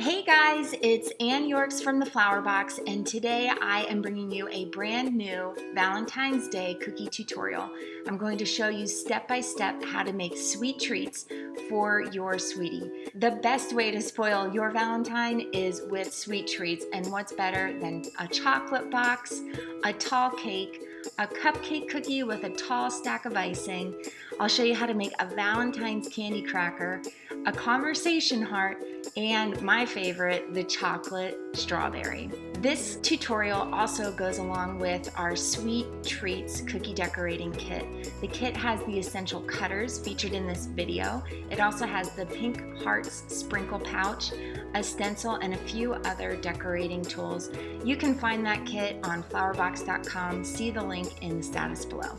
Hey guys, it's Ann Yorks from the Flower Box, and today I am bringing you a brand new Valentine's Day cookie tutorial. I'm going to show you step by step how to make sweet treats for your sweetie. The best way to spoil your Valentine is with sweet treats, and what's better than a chocolate box, a tall cake, a cupcake cookie with a tall stack of icing. I'll show you how to make a Valentine's candy cracker, a conversation heart, and my favorite, the chocolate strawberry. This tutorial also goes along with our Sweet Treats cookie decorating kit. The kit has the essential cutters featured in this video. It also has the pink hearts sprinkle pouch, a stencil, and a few other decorating tools. You can find that kit on flowerbox.com. See the link in the status below.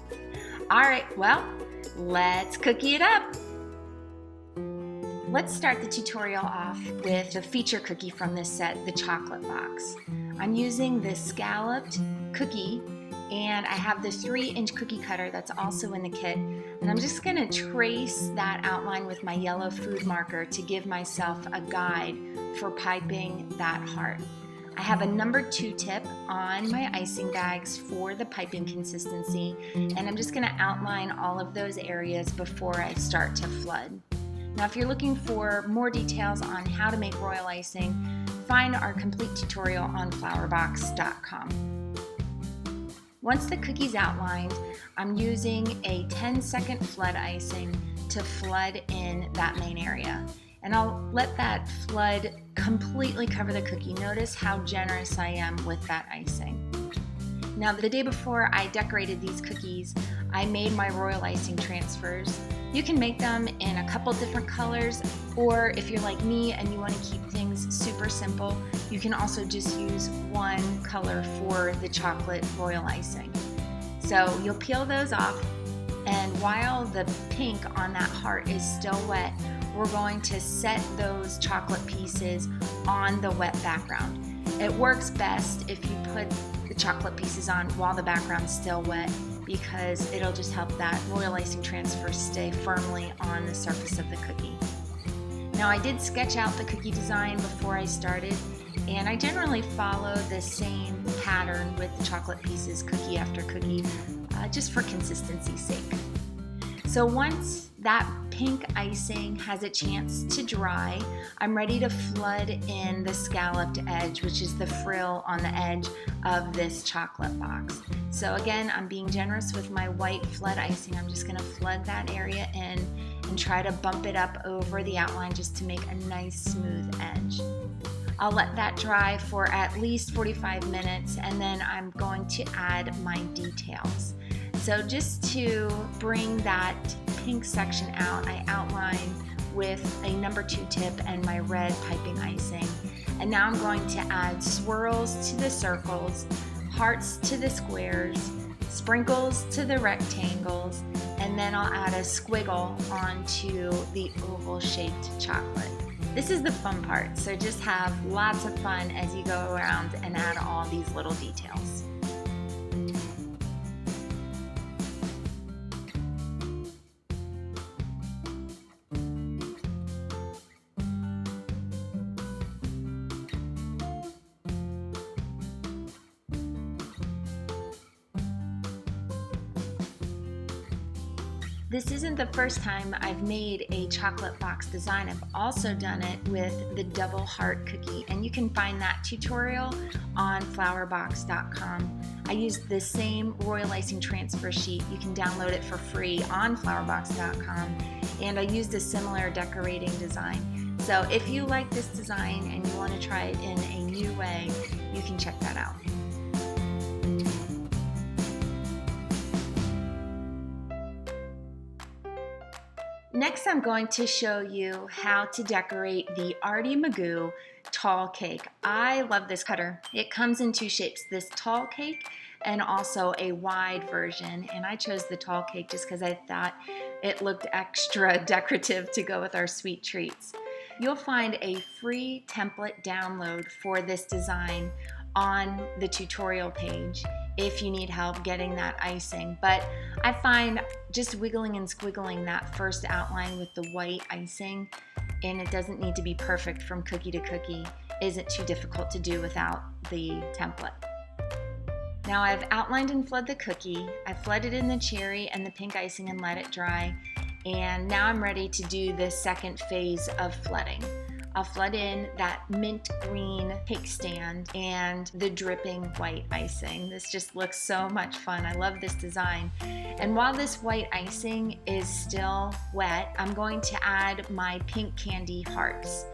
All right, well, let's cookie it up. Let's start the tutorial off with the feature cookie from this set, the chocolate box. I'm using this scalloped cookie, and I have the 3-inch cookie cutter that's also in the kit, and I'm just gonna trace that outline with my yellow food marker to give myself a guide for piping that heart. I have a number 2 tip on my icing bags for the piping consistency, and I'm just gonna outline all of those areas before I start to flood. Now, if you're looking for more details on how to make royal icing, find our complete tutorial on flowerbox.com. Once the cookie's outlined, I'm using a 10-second flood icing to flood in that main area. And I'll let that flood completely cover the cookie. Notice how generous I am with that icing. Now, the day before I decorated these cookies, I made my royal icing transfers. You can make them in a couple different colors, or if you're like me and you want to keep things super simple, you can also just use one color for the chocolate royal icing. So you'll peel those off, and while the pink on that heart is still wet, we're going to set those chocolate pieces on the wet background. It works best if you put the chocolate pieces on while the background's still wet, because it'll just help that royal icing transfer stay firmly on the surface of the cookie. Now, I did sketch out the cookie design before I started, and I generally follow the same pattern with the chocolate pieces cookie after cookie, just for consistency's sake. So once that pink icing has a chance to dry, I'm ready to flood in the scalloped edge, which is the frill on the edge of this chocolate box. So again, I'm being generous with my white flood icing. I'm just gonna flood that area in and try to bump it up over the outline just to make a nice smooth edge. I'll let that dry for at least 45 minutes, and then I'm going to add my details. So just to bring that pink section out, I outline with a number 2 tip and my red piping icing. And now I'm going to add swirls to the circles, hearts to the squares, sprinkles to the rectangles, and then I'll add a squiggle onto the oval-shaped chocolate. This is the fun part, so just have lots of fun as you go around and add all these little details. This isn't the first time I've made a chocolate box design. I've also done it with the double heart cookie, and you can find that tutorial on flowerbox.com. I used the same royal icing transfer sheet. You can download it for free on flowerbox.com, and I used a similar decorating design. So if you like this design and you want to try it in a new way, you can check that out. Next, I'm going to show you how to decorate the Artie Magoo tall cake. I love this cutter. It comes in 2 shapes, this tall cake and also a wide version. And I chose the tall cake just because I thought it looked extra decorative to go with our sweet treats. You'll find a free template download for this design on the tutorial page if you need help getting that icing. But I find just wiggling and squiggling that first outline with the white icing and it doesn't need to be perfect from cookie to cookie. Isn't too difficult to do without the template. Now I've outlined and flooded the cookie. I've flooded in the cherry and the pink icing and let it dry. And now I'm ready to do the second phase of flooding. I'll flood in that mint green cake stand and the dripping white icing. This just looks so much fun. I love this design. And while this white icing is still wet, I'm going to add my pink candy hearts.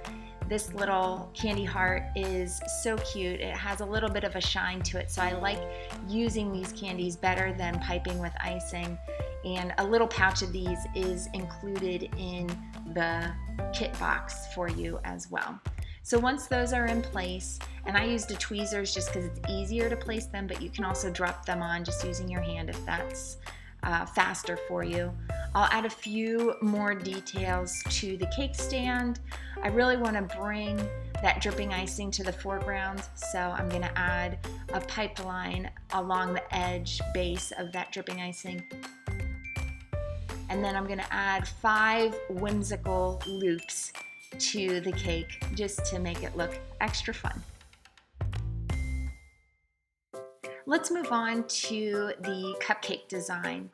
This little candy heart is so cute. It has a little bit of a shine to it, so I like using these candies better than piping with icing. And a little pouch of these is included in the kit box for you as well. So once those are in place, and I used the tweezers just because it's easier to place them, but you can also drop them on just using your hand if that's faster for you. I'll add a few more details to the cake stand. I really want to bring that dripping icing to the foreground, so I'm going to add a pipeline along the edge base of that dripping icing. And then I'm going to add 5 whimsical loops to the cake just to make it look extra fun. Let's move on to the cupcake design.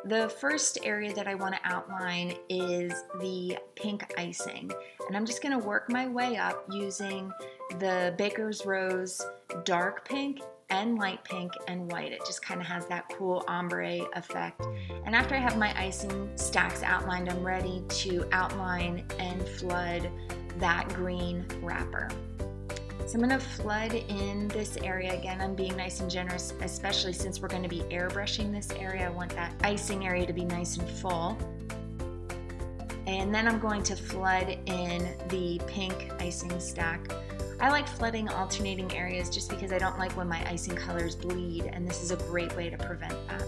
The first area that I want to outline is the pink icing, and I'm just going to work my way up using the Baker's Rose dark pink and light pink and white. It just kind of has that cool ombre effect. And after I have my icing stacks outlined, I'm ready to outline and flood that green wrapper. So I'm going to flood in this area. Again, I'm being nice and generous, especially since we're going to be airbrushing this area. I want that icing area to be nice and full. And then I'm going to flood in the pink icing stack. I like flooding alternating areas just because I don't like when my icing colors bleed, and this is a great way to prevent that.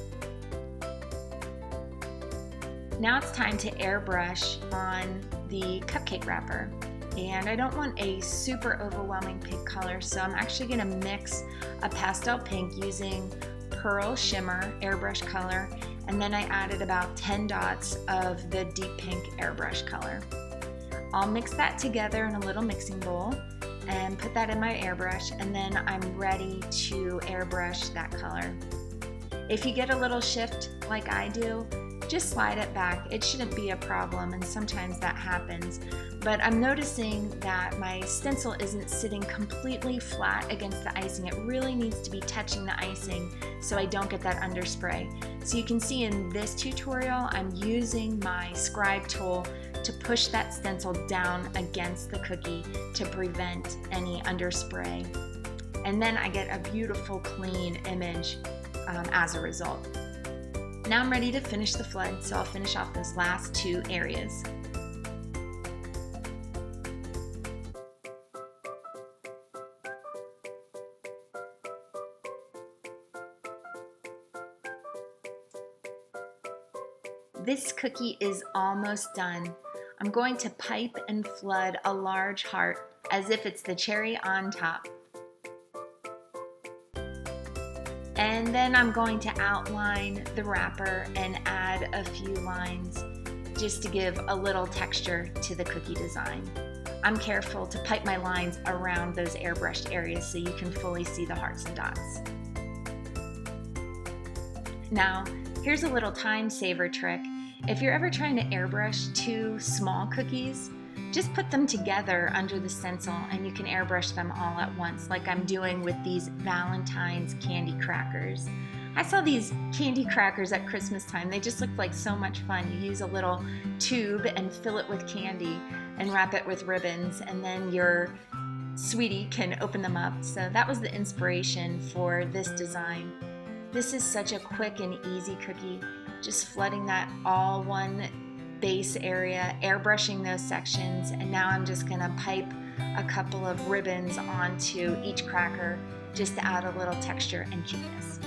Now it's time to airbrush on the cupcake wrapper. And I don't want a super overwhelming pink color, so I'm actually going to mix a pastel pink using Pearl Shimmer airbrush color, and then I added about 10 dots of the deep pink airbrush color. I'll mix that together in a little mixing bowl and put that in my airbrush, and then I'm ready to airbrush that color. If you get a little shift like I do, just slide it back. It shouldn't be a problem, and sometimes that happens. But I'm noticing that my stencil isn't sitting completely flat against the icing. It really needs to be touching the icing so I don't get that underspray. So you can see in this tutorial, I'm using my scribe tool to push that stencil down against the cookie to prevent any underspray. And then I get a beautiful clean image as a result. Now I'm ready to finish the flood, so I'll finish off those last 2 areas. This cookie is almost done. I'm going to pipe and flood a large heart as if it's the cherry on top. And then I'm going to outline the wrapper and add a few lines just to give a little texture to the cookie design. I'm careful to pipe my lines around those airbrushed areas so you can fully see the hearts and dots. Now, here's a little time saver trick. If you're ever trying to airbrush 2 small cookies, just put them together under the stencil and you can airbrush them all at once, like I'm doing with these Valentine's candy crackers. I saw these candy crackers at Christmas time. They just looked like so much fun. You use a little tube and fill it with candy and wrap it with ribbons, and then your sweetie can open them up. So that was the inspiration for this design. This is such a quick and easy cookie. Just flooding that all one base area, airbrushing those sections, and now I'm just going to pipe a couple of ribbons onto each cracker just to add a little texture and cuteness.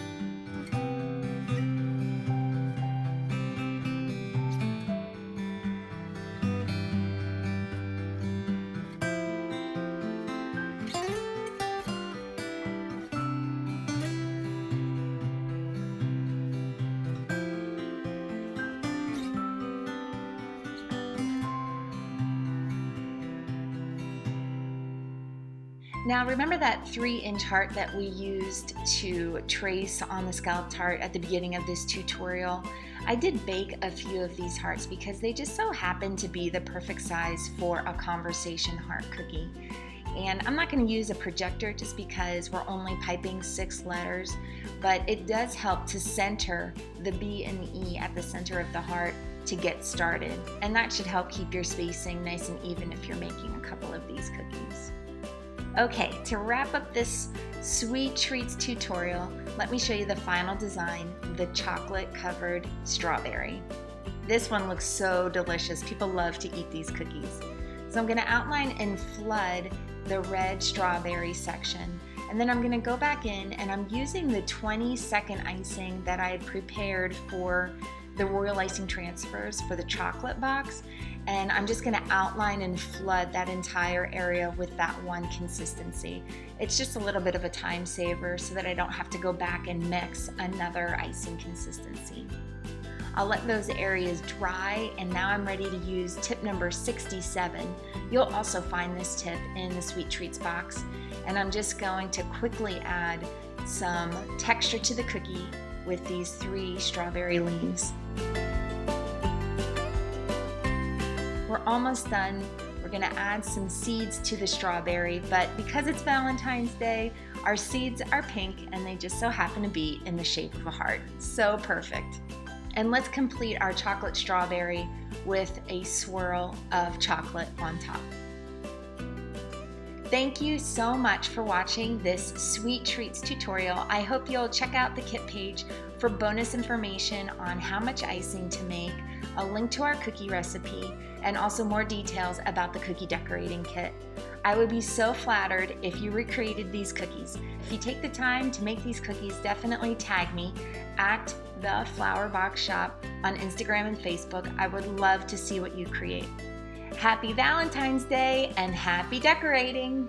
Now remember that 3-inch heart that we used to trace on the scalloped heart at the beginning of this tutorial? I did bake a few of these hearts because they just so happen to be the perfect size for a conversation heart cookie. And I'm not going to use a projector just because we're only piping 6 letters, but it does help to center the B and the E at the center of the heart to get started. And that should help keep your spacing nice and even if you're making a couple of these cookies. Okay, to wrap up this sweet treats tutorial, let me show you the final design, the chocolate covered strawberry. This one looks so delicious. People love to eat these cookies. So I'm going to outline and flood the red strawberry section, and then I'm going to go back in and I'm using the 20-second icing that I had prepared for the royal icing transfers for the chocolate box, and I'm just going to outline and flood that entire area with that one consistency. It's just a little bit of a time saver so that I don't have to go back and mix another icing consistency. I'll let those areas dry, and now I'm ready to use tip number 67. You'll also find this tip in the Sweet Treats box, and I'm just going to quickly add some texture to the cookie with these 3 strawberry leaves. We're almost done. We're going to add some seeds to the strawberry, but because it's Valentine's Day, our seeds are pink and they just so happen to be in the shape of a heart. So perfect. And let's complete our chocolate strawberry with a swirl of chocolate on top. Thank you so much for watching this Sweet Treats tutorial. I hope you'll check out the kit page for bonus information on how much icing to make, a link to our cookie recipe, and also more details about the cookie decorating kit. I would be so flattered if you recreated these cookies. If you take the time to make these cookies, definitely tag me at the Flower Box Shop on Instagram and Facebook. I would love to see what you create. Happy Valentine's Day and happy decorating!